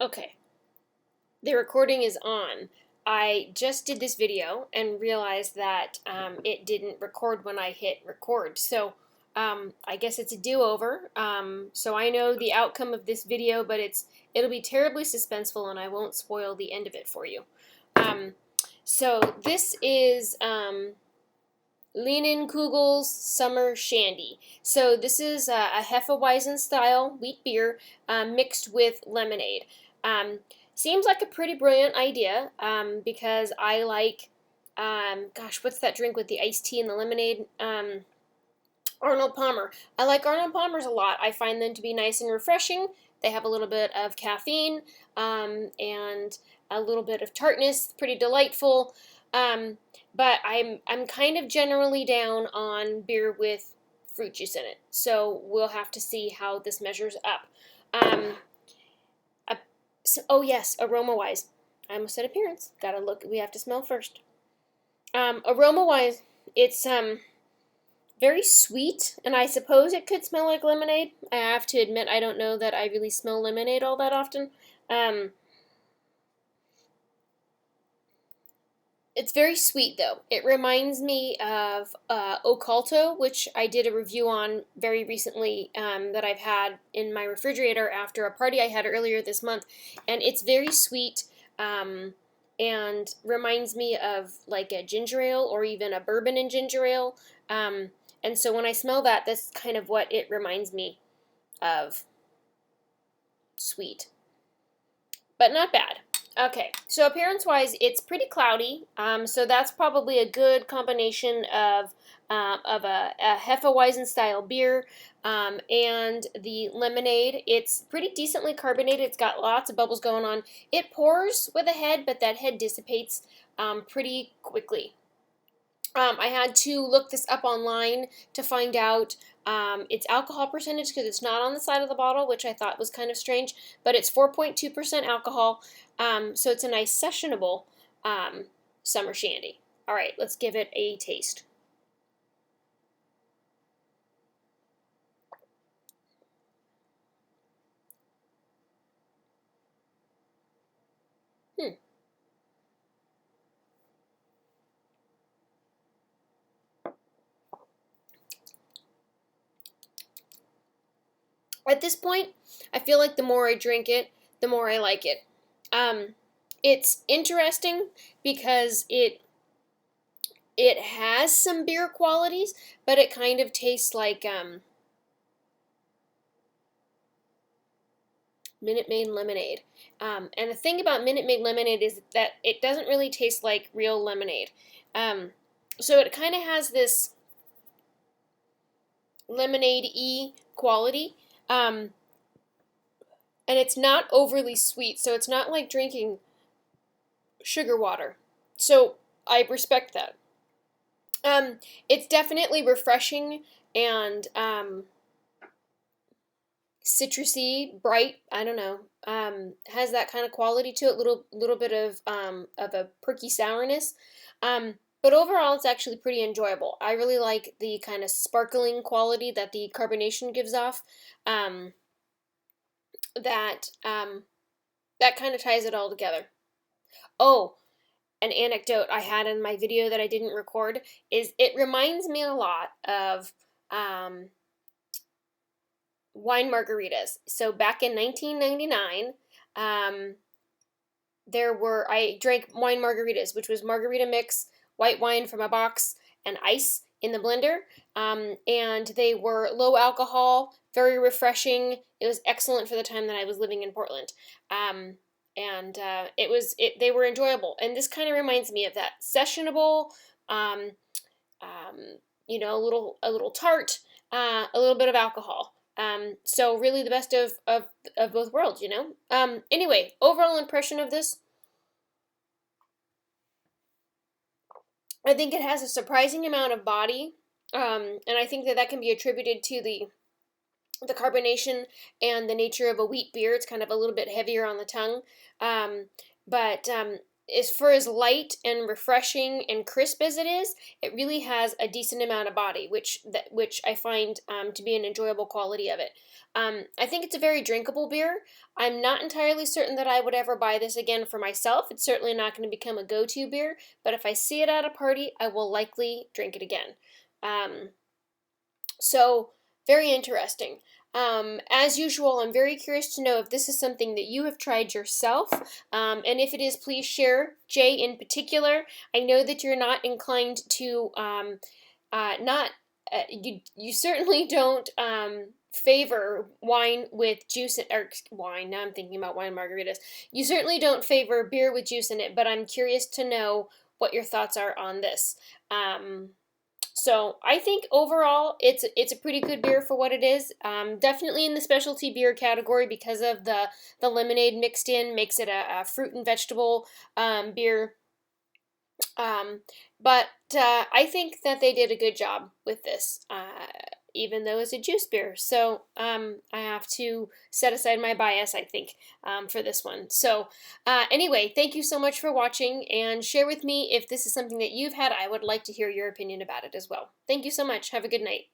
Okay, the recording is on. I just did this video and realized that it didn't record when I hit record. So I guess it's a do-over. So I know the outcome of this video, but it'll be terribly suspenseful and I won't spoil the end of it for you. So this is Leinenkugel's Summer Shandy. So this is a hefeweizen style wheat beer mixed with lemonade. Seems like a pretty brilliant idea because I like, gosh, what's that drink with the iced tea and the lemonade? Arnold Palmer. I like Arnold Palmers a lot. I find them to be nice and refreshing. They have a little bit of caffeine and a little bit of tartness. Pretty delightful. But I'm kind of generally down on beer with fruit juice in it. So we'll have to see how this measures up. Oh yes, aroma wise. I almost said appearance. Gotta look. We have to smell first. Aroma wise, it's very sweet, and I suppose it could smell like lemonade. I have to admit, I don't know that I really smell lemonade all that often. It's very sweet though. It reminds me of Occulto, which I did a review on very recently that I've had in my refrigerator after a party I had earlier this month. And it's very sweet and reminds me of like a ginger ale or even a bourbon and ginger ale. And so when I smell that, that's kind of what it reminds me of. Sweet. But not bad. Okay, so appearance-wise, it's pretty cloudy, so that's probably a good combination of a Hefeweizen style beer and the lemonade. It's pretty decently carbonated. It's got lots of bubbles going on. It pours with a head, but that head dissipates pretty quickly. I had to look this up online to find out its alcohol percentage because it's not on the side of the bottle, which I thought was kind of strange, but it's 4.2% alcohol, so it's a nice sessionable summer shandy. All right, let's give it a taste. At this point, I feel like the more I drink it, the more I like it. It's interesting because it has some beer qualities, but it kind of tastes like Minute Maid lemonade. And the thing about Minute Maid lemonade is that it doesn't really taste like real lemonade. So it kind of has this lemonade-y quality. And it's not overly sweet, so it's not like drinking sugar water. So I respect that. It's definitely refreshing and citrusy, bright. I don't know. Has that kind of quality to it. Little bit of a perky sourness. But overall, it's actually pretty enjoyable. I really like the kind of sparkling quality that the carbonation gives off. That kind of ties it all together. Oh, an anecdote I had in my video that I didn't record is it reminds me a lot of wine margaritas. So back in 1999, I drank wine margaritas, which was margarita mix, white wine from a box, and ice in the blender. And they were low alcohol, very refreshing. It was excellent for the time that I was living in Portland. They were enjoyable. And this kind of reminds me of that. Sessionable, a little tart, a little bit of alcohol. So really the best of both worlds, you know? Anyway, overall impression of this, I think it has a surprising amount of body, and I think that can be attributed to the carbonation and the nature of a wheat beer. It's kind of a little bit heavier on the tongue, but as for as light and refreshing and crisp as it is, it really has a decent amount of body, which I find to be an enjoyable quality of it. I think it's a very drinkable beer. I'm not entirely certain that I would ever buy this again for myself. It's certainly not going to become a go-to beer, but if I see it at a party, I will likely drink it again. Um, so, very interesting. As usual, I'm very curious to know if this is something that you have tried yourself. And if it is, please share. Jay, in particular, I know that you're not inclined to, not, you certainly don't favor wine with juice, or wine, now I'm thinking about wine margaritas. You certainly don't favor beer with juice in it, but I'm curious to know what your thoughts are on this. So I think overall it's a pretty good beer for what it is. Definitely in the specialty beer category because of the lemonade mixed in makes it a fruit and vegetable beer. But I think that they did a good job with this, even though it's a juice beer. So I have to set aside my bias, I think, for this one. So anyway, thank you so much for watching, and share with me if this is something that you've had. I would like to hear your opinion about it as well. Thank you so much. Have a good night.